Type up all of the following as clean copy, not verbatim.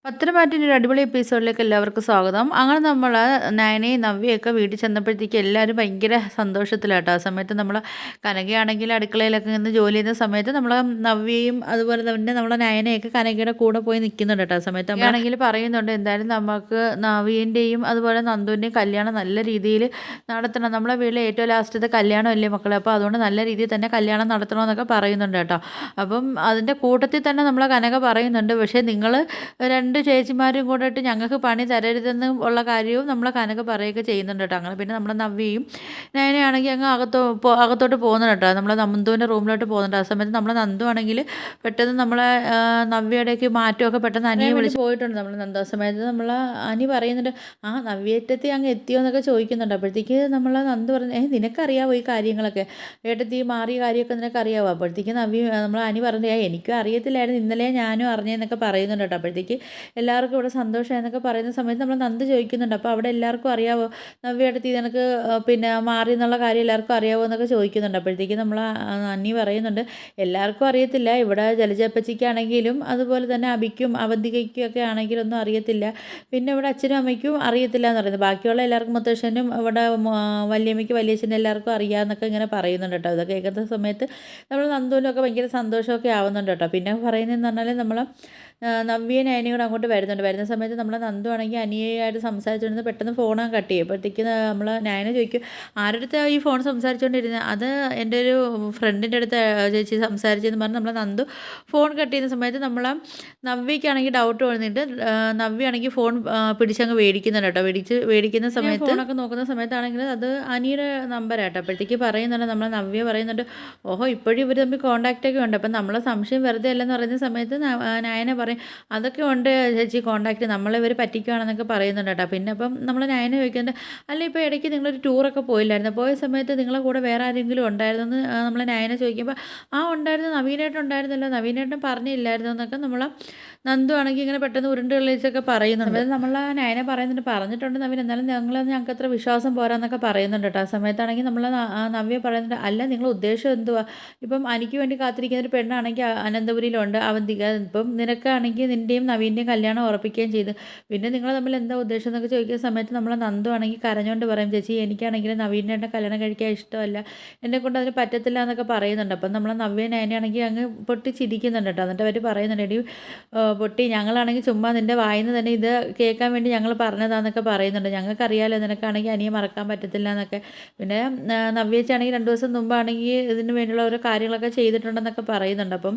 പത്തരമാറ്റിൻ്റെ ഒരു അടിപൊളി എപ്പിസോഡിലേക്ക് എല്ലാവർക്കും സ്വാഗതം. അങ്ങനെ നമ്മൾ നയനയും നവ്യയൊക്കെ വീട്ടിൽ ചെന്നപ്പോഴത്തേക്ക് എല്ലാവരും ഭയങ്കര സന്തോഷത്തിലാട്ടോ. ആ സമയത്ത് നമ്മൾ കനകയാണെങ്കിൽ അടുക്കളയിലൊക്കെ നിന്ന് ജോലി ചെയ്യുന്ന സമയത്ത് നമ്മൾ നവ്യയും അതുപോലെ തന്നെ നമ്മളെ നയനയൊക്കെ കനകയുടെ കൂടെ പോയി നിൽക്കുന്നുണ്ട് കേട്ടോ. ആ സമയത്ത് നമ്മളാണെങ്കിൽ പറയുന്നുണ്ട് എന്തായാലും നമുക്ക് നവ്യേൻ്റെയും അതുപോലെ നന്ദുവിൻ്റെയും കല്യാണം നല്ല രീതിയിൽ നടത്തണം. നമ്മളെ വീട്ടിലെ ഏറ്റവും ലാസ്റ്റത്തെ കല്യാണമല്ലേ മക്കളെ, അപ്പോൾ അതുകൊണ്ട് നല്ല രീതിയിൽ തന്നെ കല്യാണം നടത്തണമെന്നൊക്കെ പറയുന്നുണ്ട് കേട്ടോ. അപ്പം അതിൻ്റെ കൂട്ടത്തിൽ തന്നെ നമ്മളെ കനക പറയുന്നുണ്ട്, പക്ഷേ നിങ്ങൾ രണ്ട് ചേച്ചിമാരും കൂടിയിട്ട് ഞങ്ങൾക്ക് പണി തരരുതെന്ന് ഉള്ള കാര്യവും നമ്മളെ കനക പറയുകയൊക്കെ ചെയ്യുന്നുണ്ട് കേട്ടോ. അങ്ങനെ പിന്നെ നമ്മുടെ നവ്യയും നയനയാണെങ്കിൽ അങ്ങ് അകത്തോട്ട് പോകുന്നുണ്ട് കേട്ടോ. നമ്മളെ നന്ദുവിൻ്റെ റൂമിലോട്ട് പോകുന്നുണ്ട്. ആ സമയത്ത് നമ്മളെ നന്ദു ആണെങ്കിൽ പെട്ടെന്ന് നമ്മളെ നവ്യയുടെയൊക്കെ മാറ്റമൊക്കെ പെട്ടെന്ന് അനിയെ വിളിച്ച് പോയിട്ടുണ്ട്. നമ്മൾ നന്ദു ആ സമയത്ത് നമ്മൾ അനി പറയുന്നുണ്ട്, ആ നവ്യേട്ടത്തി അങ്ങ് എത്തിയോ എന്നൊക്കെ ചോദിക്കുന്നുണ്ട്. അപ്പോഴത്തേക്ക് നമ്മളെ നന്ദു പറഞ്ഞു, നിനക്കറിയാവോ ഈ കാര്യങ്ങളൊക്കെ, ഏട്ടത്തി മാറിയ കാര്യമൊക്കെ നിനക്കറിയാവോ? അപ്പോഴത്തേക്ക് നമ്മൾ അനി പറഞ്ഞു, എനിക്കും അറിയത്തില്ലായിരുന്നു, ഇന്നലെ ഞാനും അറിഞ്ഞെന്നൊക്കെ പറയുന്നുണ്ട് കേട്ടോ. അപ്പോഴത്തേക്ക് എല്ലാവർക്കും ഇവിടെ സന്തോഷമായെന്നൊക്കെ പറയുന്ന സമയത്ത് നമ്മൾ നന്ദി ചോദിക്കുന്നുണ്ട്, അപ്പോൾ അവിടെ എല്ലാവർക്കും അറിയാവോ നവ്യേട്ടത്തി നിനക്ക് പിന്നെ മാറി എന്നുള്ള കാര്യം എല്ലാവർക്കും അറിയാവോ എന്നൊക്കെ ചോദിക്കുന്നുണ്ട്. അപ്പോഴത്തേക്കും നമ്മൾ അന്നി പറയുന്നുണ്ട്, എല്ലാവർക്കും അറിയത്തില്ല, ഇവിടെ ജലജപ്പച്ചിക്കാണെങ്കിലും അതുപോലെ തന്നെ അബിക്കും അവന്തികയ്ക്കും ഒക്കെ ആണെങ്കിലും ഒന്നും അറിയത്തില്ല, പിന്നെ ഇവിടെ അച്ഛനും അമ്മയ്ക്കും അറിയത്തില്ല എന്ന് പറയുന്നത്, ബാക്കിയുള്ള എല്ലാവർക്കും മുത്തശ്ശനും ഇവിടെ വല്യമ്മയ്ക്ക് വലിയച്ഛനും എല്ലാവർക്കും അറിയാമെന്നൊക്കെ ഇങ്ങനെ പറയുന്നുണ്ട് കേട്ടോ. ഇതൊക്കെ കേൾക്കുന്ന സമയത്ത് നമ്മൾ നന്ദുവിനൊക്കെ ഭയങ്കര സന്തോഷമൊക്കെ ആവുന്നുണ്ട് കേട്ടോ. പിന്നെ പറയുന്നതെന്ന് പറഞ്ഞാൽ നമ്മൾ നവ്യേനെ അനിയും കൂടെ അങ്ങോട്ട് വരുന്നുണ്ട്. വരുന്ന സമയത്ത് നമ്മൾ നന്ദു ആണെങ്കിൽ അനിയായിട്ട് സംസാരിച്ചുകൊണ്ടിരുന്ന് പെട്ടെന്ന് ഫോൺ കട്ട് ചെയ്യും. അപ്പോഴത്തേക്ക് നമ്മൾ നയന ചോദിക്കും, ആരുടെ അടുത്താണ് ഈ ഫോൺ സംസാരിച്ചുകൊണ്ടിരുന്നത്? അത് എൻ്റെ ഒരു ഫ്രണ്ടിൻ്റെ അടുത്ത് ചേച്ചി സംസാരിച്ചെന്ന് പറഞ്ഞ് നമ്മൾ നന്ദു ഫോൺ കട്ട് ചെയ്യുന്ന സമയത്ത് നമ്മൾ നവ്യയ്ക്കാണെങ്കിൽ ഡൗട്ട് വന്നിട്ട് നവ്യാണെങ്കിൽ ഫോൺ പിടിച്ചങ്ങ് മേടിക്കുന്നുണ്ട് കേട്ടോ. മേടിക്കുന്ന സമയത്ത് ഫോണൊക്കെ നോക്കുന്ന സമയത്താണെങ്കിൽ അത് അനിയുടെ നമ്പറാട്ടോ. അപ്പോഴത്തേക്ക് പറയുന്നുണ്ട്, നമ്മൾ നവ്യ പറയുന്നുണ്ട്, ഓഹോ ഇപ്പോഴും ഇവർ തമ്മിൽ കോൺടാക്റ്റൊക്കെ ഉണ്ട്, അപ്പം നമ്മളെ സംശയം വെറുതെ അല്ലെന്ന് പറയുന്ന സമയത്ത് നയന പറയും, അതൊക്കെ ഉണ്ട് ചേച്ചി കോൺടാക്റ്റ്, നമ്മളിവർ പറ്റിക്കുകയാണെന്നൊക്കെ പറയുന്നുണ്ട് കേട്ടോ. പിന്നെ അപ്പം നമ്മൾ നയന ചോദിക്കുന്നുണ്ട്, അല്ല ഇപ്പോൾ ഇടയ്ക്ക് നിങ്ങളൊരു ടൂറൊക്കെ പോയില്ലായിരുന്നു, പോയ സമയത്ത് നിങ്ങളെ കൂടെ വേറെ ആരെങ്കിലും ഉണ്ടായിരുന്നു എന്ന് നമ്മൾ നയന ചോദിക്കുമ്പോൾ, ഉണ്ടായിരുന്നു, നവീനേട്ടൻ ഉണ്ടായിരുന്നല്ലോ, നവീനേട്ടൻ പറഞ്ഞില്ലായിരുന്നു എന്നൊക്കെ നമ്മൾ നന്ദു ആണെങ്കിൽ ഇങ്ങനെ പെട്ടെന്ന് ഉരുണ്ട് കളിച്ചൊക്കെ പറയുന്നുണ്ട്. അത് നമ്മൾ നയന പറയുന്നുണ്ട്, പറഞ്ഞിട്ടുണ്ട് നവീൻ, എന്നാലും ഞങ്ങൾക്ക് അത്ര വിശ്വാസം പോരാന്നൊക്കെ പറയുന്നുണ്ട് കേട്ടോ. ആ സമയത്താണെങ്കിൽ നമ്മൾ നവ്യ പറയുന്നുണ്ട്, അല്ല നിങ്ങൾ ഉദ്ദേശം എന്തുവാ, ഇപ്പം എനിക്ക് വേണ്ടി കാത്തിരിക്കുന്ന ഒരു പെണ്ണാണെങ്കിൽ അനന്തപുരിയിലുണ്ട് അവന്തിക, ഇപ്പം നിനക്കാണെങ്കിൽ നിൻ്റെയും നവീൻ്റെയും കല്യാണം ഉറപ്പിക്കുകയും ചെയ്തു, പിന്നെ നിങ്ങൾ തമ്മിൽ എന്താ ഉദ്ദേശം എന്നൊക്കെ ചോദിക്കുന്ന സമയത്ത് നമ്മൾ നന്ദു ആണെങ്കിൽ കരഞ്ഞുകൊണ്ട് പറയും, ചേച്ചി എനിക്കാണെങ്കിൽ നവീനേട്ടൻ കല്യാണം കഴിക്കാൻ ഇഷ്ടമല്ല, എന്നെക്കൊണ്ട് അതിന് പറ്റത്തില്ല എന്നൊക്കെ പറയുന്നുണ്ട്. അപ്പം നമ്മൾ നവ്യ നയനാണെങ്കിൽ അങ്ങ് പൊട്ടി ചിരിക്കുന്നുണ്ട് കേട്ടോ. എന്നിട്ട് അവർ പറയുന്നുണ്ട്, എടി പൊട്ടി, ഞങ്ങളാണെങ്കിൽ ചുമ്മാ നിൻ്റെ വായിന്ന് തന്നെ ഇത് കേൾക്കാൻ വേണ്ടി ഞങ്ങൾ പറഞ്ഞതാന്നൊക്കെ പറയുന്നുണ്ട്, ഞങ്ങൾക്കറിയാമല്ലോ നിനക്കാണെങ്കിൽ അനിയെ മറക്കാൻ പറ്റത്തില്ല എന്നൊക്കെ. പിന്നെ നവ്യേച്ചാണെങ്കിൽ 2 ദിവസം മുമ്പാണെങ്കിൽ ഇതിന് വേണ്ടിയുള്ള ഓരോ കാര്യങ്ങളൊക്കെ ചെയ്തിട്ടുണ്ടെന്നൊക്കെ പറയുന്നുണ്ട്. അപ്പം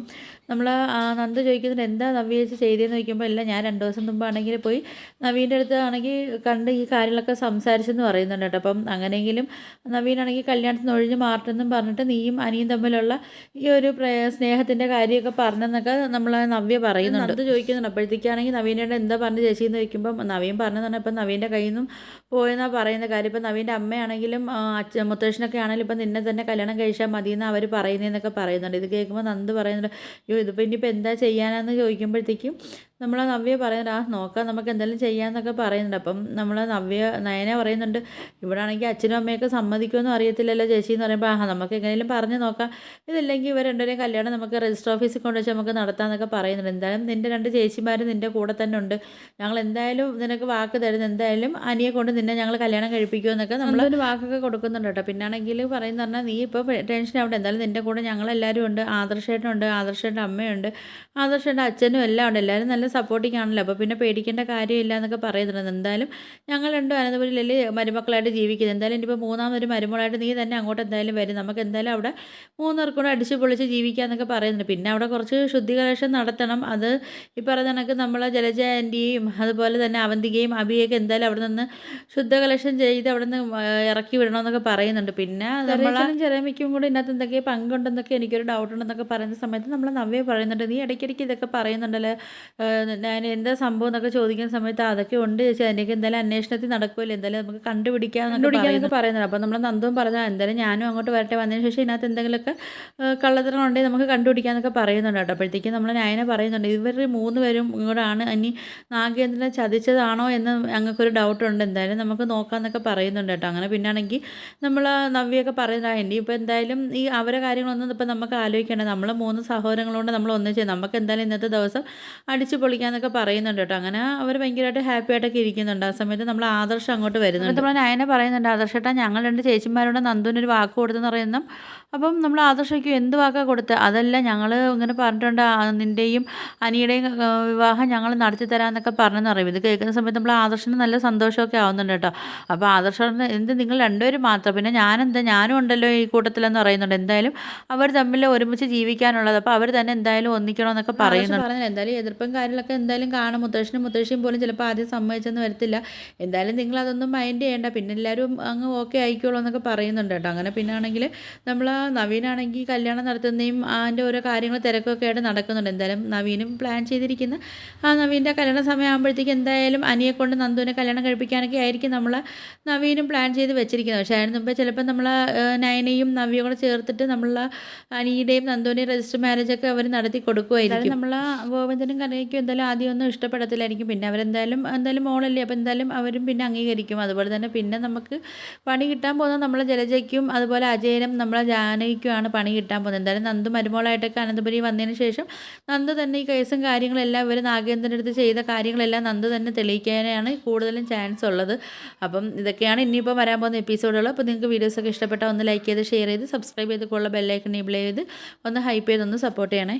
നമ്മൾ നന്ദു ചോദിക്കുന്നുണ്ട്, എന്താ നവ്യേച്ചി ചെയ്തതെന്ന് ചോദിക്കുമ്പോൾ, ഇല്ല ഞാൻ 2 ദിവസം മുമ്പാണെങ്കിൽ പോയി നവീൻ്റെ അടുത്ത് ആണെങ്കിൽ കണ്ട് ഈ കാര്യങ്ങളൊക്കെ സംസാരിച്ചെന്ന് പറയുന്നുണ്ട് കേട്ടോ. അപ്പം അങ്ങനെയെങ്കിലും നവീനാണെങ്കിൽ കല്യാണത്തിന് ഒഴിഞ്ഞ് മാറട്ടെന്നും പറഞ്ഞിട്ട് നീയും അനിയും തമ്മിലുള്ള ഈ ഒരു സ്നേഹത്തിൻ്റെ കാര്യമൊക്കെ പറഞ്ഞെന്നൊക്കെ നമ്മൾ നവ്യ പറയുന്നുണ്ട്. അത് ചോദിക്കുന്നുണ്ട്. അപ്പോഴത്തേക്കാണെങ്കിൽ നവീനോട് എന്താ പറഞ്ഞ് ചേച്ചി എന്ന് ചോദിക്കുമ്പോൾ നവീൻ പറഞ്ഞതാണ് ഇപ്പം നവീൻ്റെ കയ്യിൽ നിന്നും പോയെന്നാണ് പറയുന്ന കാര്യം. ഇപ്പം നവീൻ്റെ അമ്മയാണെങ്കിലും മുത്തശ്ശനൊക്കെ ആണെങ്കിലും ഇപ്പം നിന്നെ തന്നെ കല്യാണം കഴിച്ചാൽ മതിയെന്ന് അവർ പറയുന്നതെന്നൊക്കെ പറയുന്നുണ്ട്. ഇത് കേൾക്കുമ്പോൾ നന്ദു പറയുന്നുണ്ട്, അയ്യോ ഇതിപ്പോൾ ഇനിയിപ്പോൾ എന്താ ചെയ്യാനാന്ന് ചോദിക്കുമ്പോഴത്തേക്കും നമ്മൾ നവ്യ പറയുന്നുണ്ട്, നോക്കാം നമുക്ക് എന്തെങ്കിലും ചെയ്യാമെന്നൊക്കെ പറയുന്നുണ്ട്. അപ്പം നമ്മൾ നയന പറയുന്നുണ്ട്, ഇവിടെ ആണെങ്കിൽ അച്ഛനും അമ്മയൊക്കെ സമ്മതിക്കുമെന്നും അറിയത്തില്ലല്ലോ ചേച്ചി എന്ന് പറയുമ്പോൾ, നമുക്ക് എങ്ങനെയും പറഞ്ഞ് നോക്കാം, ഇതില്ലെങ്കിൽ ഇവർ രണ്ടുപേരെയും കല്യാണം നമുക്ക് രജിസ്റ്റർ ഓഫീസിൽ കൊണ്ടുവച്ച് നമുക്ക് നടത്താമെന്നൊക്കെ പറയുന്നുണ്ട്. എന്തായാലും നിൻ്റെ 2 ചേച്ചിമാർ നിൻ്റെ കൂടെ തന്നെ ഉണ്ട്, ഞങ്ങൾ എന്തായാലും നിനക്ക് വാക്ക് തരുന്നത്, എന്തായാലും അനിയെ കൊണ്ട് നിന്നെ ഞങ്ങൾ കല്യാണം കഴിപ്പിക്കുമെന്നൊക്കെ നമ്മളൊരു വാക്കൊക്കെ കൊടുക്കുന്നുണ്ട് കേട്ടോ. പിന്നെ ആണെങ്കിൽ പറയുന്ന പറഞ്ഞാൽ, നീ ഇപ്പോൾ ടെൻഷൻ ആവട്ടെ, എന്തായാലും നിൻ്റെ കൂടെ ഞങ്ങളെല്ലാവരും ഉണ്ട്, ആദർശേട്ടനുണ്ട്, ആദർശേട്ടൻ്റെ അമ്മയുണ്ട്, ആദർശേട്ടൻ്റെ അച്ഛനും എല്ലാം ഉണ്ട്, എല്ലാവരും നല്ല സപ്പോർട്ടിങ് ആണല്ലോ, അപ്പോൾ പിന്നെ പേടിക്കേണ്ട കാര്യമില്ല എന്നൊക്കെ പറയുന്നുണ്ട്. എന്തായാലും ഞങ്ങൾ രണ്ടും അനന്തപുരിയിലല്ലേ മരുമക്കളായിട്ട് ജീവിക്കുന്നത്, എന്തായാലും ഇനിയിപ്പോൾ മൂന്നാമതൊരു മരുമകളായിട്ട് നീ തന്നെ അങ്ങോട്ട് എന്തായാലും വരും, നമുക്ക് എന്തായാലും അവിടെ 3 പേർക്കും കൂടെ അടിച്ച് പൊളിച്ച് ജീവിക്കാമെന്നൊക്കെ പറയുന്നുണ്ട്. പിന്നെ അവിടെ കുറച്ച് ശുദ്ധീകരണം നടത്തണം, അത് ഈ പറഞ്ഞ കണക്ക് നമ്മളെ ജലജ ആൻറ്റിയെയും അതുപോലെ തന്നെ അവന്തികയും അബിയൊക്കെ എന്തായാലും അവിടെ നിന്ന് ശുദ്ധകലക്ഷം ചെയ്ത് അവിടെ നിന്ന് ഇറക്കി വിടണമെന്നൊക്കെ പറയുന്നുണ്ട്. പിന്നെ നമ്മളാലും ചെറിയമ്മയ്ക്കും കൂടെ ഇതിനകത്ത് എന്തൊക്കെയോ പങ്കുണ്ടെന്നൊക്കെ എനിക്കൊരു ഡൗട്ട് ഉണ്ടെന്നൊക്കെ പറയുന്ന സമയത്ത് നമ്മൾ നവ്യ പറയുന്നുണ്ട്, നീ ഇടയ്ക്കിടയ്ക്ക് ഇതൊക്കെ പറയുന്നുണ്ടല്ലോ, ഞാൻ എന്താ സംഭവം എന്നൊക്കെ ചോദിക്കുന്ന സമയത്ത് അതൊക്കെ ഉണ്ട് ചേച്ചി, അതിൻ്റെയൊക്കെ എന്തായാലും അന്വേഷണത്തിൽ നടക്കുമല്ലോ, എന്തായാലും നമുക്ക് കണ്ടുപിടിക്കാമെന്നൊക്കെ പറയുന്നുണ്ട്. അപ്പോൾ നമ്മൾ നന്ദുവും പറഞ്ഞാൽ എന്തായാലും ഞാനും അങ്ങോട്ട് വരട്ടെ, വന്നതിന് ശേഷം ഇതിനകത്ത് എന്തെങ്കിലുമൊക്കെ കള്ളത്തരം ഉണ്ടെങ്കിൽ നമുക്ക് കണ്ടുപിടിക്കാമെന്നൊക്കെ പറയുന്നുണ്ട് കേട്ടോ. അപ്പോഴത്തേക്കും നമ്മൾ നയന പറയുന്നുണ്ട്, ഇവർ 3 പേരും ഇങ്ങോട്ടാണ് ഇനി നാഗേന്ദ്രനെ ചതിച്ചതാണോ എന്ന് ഞങ്ങൾക്കൊരു ഡൗട്ടുണ്ട്, എന്തായാലും നമുക്ക് നോക്കാമെന്നൊക്കെ പറയുന്നുണ്ട് കേട്ടോ. അങ്ങനെ പിന്നാണെങ്കിൽ നമ്മൾ നവ്യൊക്കെ പറയുന്നത്, ഇനിയിപ്പോൾ എന്തായാലും ഈ അവരെ കാര്യങ്ങളൊന്നും ഇപ്പോൾ നമുക്ക് ആലോചിക്കേണ്ട, നമ്മൾ 3 സഹോദരങ്ങളുകൊണ്ട് നമ്മൾ ഒന്നിച്ച് നമുക്ക് എന്തായാലും ഇന്നത്തെ ദിവസം അടിച്ച് പൊളിക്കാന്നൊക്കെ പറയുന്നുണ്ട് കേട്ടോ. അങ്ങനെ അവർ ഭയങ്കരമായിട്ട് ഹാപ്പി ആയിട്ടൊക്കെ ഇരിക്കുന്നുണ്ട്. ആ സമയത്ത് നമ്മൾ ആദർശ് അങ്ങോട്ട് വരുന്നുണ്ട്. നമ്മൾ നയനെ പറയുന്നുണ്ട്, ആദർശേട്ടാ ഞങ്ങൾ 2 ചേച്ചിമാരോട് നന്ദുവിനൊരു വാക്ക് കൊടുത്തെന്ന് പറയുന്നു. അപ്പം നമ്മൾ ആദർശയ്ക്ക് എന്ത് വാക്കാ കൊടുത്തത്? അതല്ല ഞങ്ങൾ ഇങ്ങനെ പറഞ്ഞിട്ടുണ്ട്, നിൻ്റെയും അനിയുടെയും വിവാഹം ഞങ്ങൾ നടത്തി തരാമെന്നൊക്കെ പറഞ്ഞെന്ന് അറിയും. ഇത് കേൾക്കുന്ന സമയത്ത് നമ്മൾ ആദർശന് നല്ല സന്തോഷമൊക്കെ ആവുന്നുണ്ട് കേട്ടോ. അപ്പോൾ ആദർശ് എന്ത് നിങ്ങൾ രണ്ടുപേരും മാത്രം, പിന്നെ ഞാനെന്താ, ഞാനും ഉണ്ടല്ലോ ഈ കൂട്ടത്തിലെന്ന് പറയുന്നുണ്ട്. എന്തായാലും അവർ തമ്മിൽ ഒരുമിച്ച് ജീവിക്കാനുള്ളത്, അപ്പോൾ അവർ തന്നെ എന്തായാലും ഒന്നിക്കണമെന്നൊക്കെ പറയുന്നുണ്ട്. പറഞ്ഞത് എന്തായാലും എതിർപ്പും കാര്യങ്ങളൊക്കെ എന്തായാലും കാണും. മുത്തശ്ശനും മുത്തശ്ശിയും പോലും ചിലപ്പോൾ ആദ്യം സമ്മതിച്ചെന്ന് വരത്തില്ല. എന്തായാലും നിങ്ങൾ അതൊന്നും മൈൻഡ് ചെയ്യേണ്ട, പിന്നെ എല്ലാവരും അങ്ങ് ഓക്കെ ആയിക്കോളൂ എന്നൊക്കെ പറയുന്നുണ്ട് കേട്ടോ. അങ്ങനെ പിന്നെ ആണെങ്കിൽ നമ്മൾ നവീനാണെങ്കിൽ കല്യാണം നടത്തുന്നതും അതിൻ്റെ ഓരോ കാര്യങ്ങൾ തിരക്കൊക്കെ ആയിട്ട് നടക്കുന്നുണ്ട്. എന്തായാലും നവീനും പ്ലാൻ ചെയ്തിരിക്കുന്ന നവീൻ്റെ കല്യാണ സമയമാകുമ്പോഴത്തേക്ക് എന്തായാലും അനിയെ കൊണ്ട് നന്ദുവിനെ കല്യാണം കഴിപ്പിക്കാനൊക്കെ ആയിരിക്കും നമ്മൾ നവീനും പ്ലാൻ ചെയ്ത് വെച്ചിരിക്കുന്നത്. പക്ഷേ അതിന് മുമ്പേ ചിലപ്പോൾ നമ്മൾ നയനയും നവിയും കൂടെ ചേർത്തിട്ട് നമ്മൾ അനിയുടെയും നന്ദുവിൻ്റെയും രജിസ്റ്റർ മാരേജൊക്കെ അവർ നടത്തി കൊടുക്കുമായിരിക്കും. നമ്മൾ ഗോവിന്ദനും കനകയ്ക്കും എന്തായാലും ആദ്യമൊന്നും ഇഷ്ടപ്പെടത്തില്ലായിരിക്കും. പിന്നെ എന്തായാലും മോളല്ലേ, അപ്പോൾ എന്തായാലും അവരും പിന്നെ അംഗീകരിക്കും. അതുപോലെ തന്നെ പിന്നെ നമുക്ക് പണി കിട്ടാൻ പോകുന്നത് നമ്മളെ ജലജയ്ക്കും അതുപോലെ അജയനും നമ്മളെ ജാനകിക്കുമാണ് പണി കിട്ടാൻ പോകുന്നത്. എന്തായാലും നന്ദു മരുമോളായിട്ടൊക്കെ അനന്തപുരി വന്നതിന് ശേഷം നന്ദു തന്നെ ഈ കേസും കാര്യങ്ങളെല്ലാം ഇവർ നാഗേന്ദ്രൻ്റെ അടുത്ത് ചെയ്ത കാര്യങ്ങളെല്ലാം നന്ദു തന്നെ തെളിയിക്കാനാണ് കൂടുതലും ചാൻസ് ഉള്ളത്. അപ്പം ഇതൊക്കെയാണ് ഇനിയിപ്പോൾ വരാൻ പോകുന്ന എപ്പിസോഡുകൾ. അപ്പോൾ നിങ്ങൾക്ക് വീഡിയോസൊക്കെ ഇഷ്ടപ്പെട്ടാൽ ഒന്ന് ലൈക്ക് ചെയ്ത് ഷെയർ ചെയ്ത് സബ്സ്ക്രൈബ് ചെയ്ത് ബെല്ലൈക്കൺ എനേബിൾ ചെയ്ത് ഒന്ന് ഹൈപ്പ് ചെയ്തൊന്ന് സപ്പോർട്ട് ചെയ്യണേ.